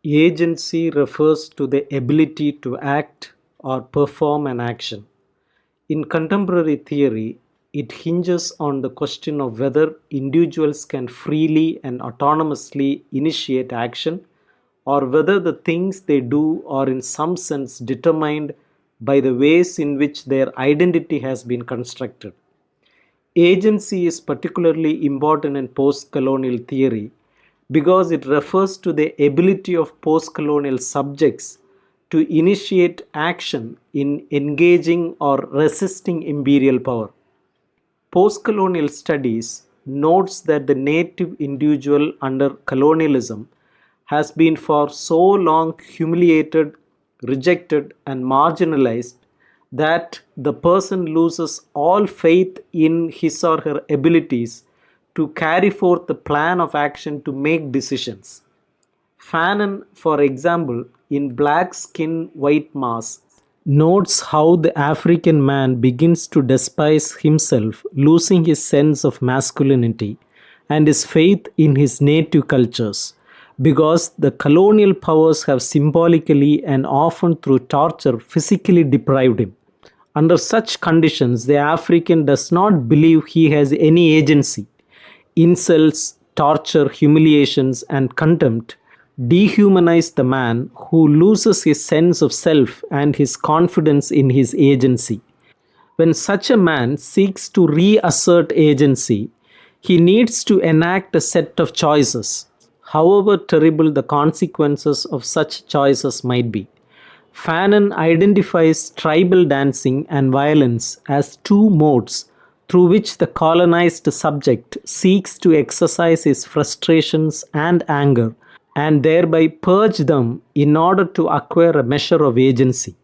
Agency refers to the ability to act or perform an action. In contemporary theory, it hinges on the question of whether individuals can freely and autonomously initiate action, or whether the things they do are in some sense determined by the ways in which their identity has been constructed. Agency is particularly important in postcolonial theory because it refers to the ability of postcolonial subjects to initiate action in engaging or resisting imperial power. Postcolonial studies notes that the native individual under colonialism has been for so long humiliated, rejected, and marginalized that the person loses all faith in his or her abilities to carry forth the plan of action to make decisions. Fanon, for example, in Black Skin, White Mask, notes how the African man begins to despise himself, losing his sense of masculinity and his faith in his native cultures, because the colonial powers have symbolically and often through torture physically deprived him. Under such conditions, the African does not believe he has any agency. Insults, torture, humiliations, and contempt dehumanize the man, who loses his sense of self and his confidence in his agency. When such a man seeks to reassert agency, he needs to enact a set of choices, however terrible the consequences of such choices might be. Fanon identifies tribal dancing and violence as two modes through which the colonized subject seeks to exercise his frustrations and anger and thereby purge them in order to acquire a measure of agency.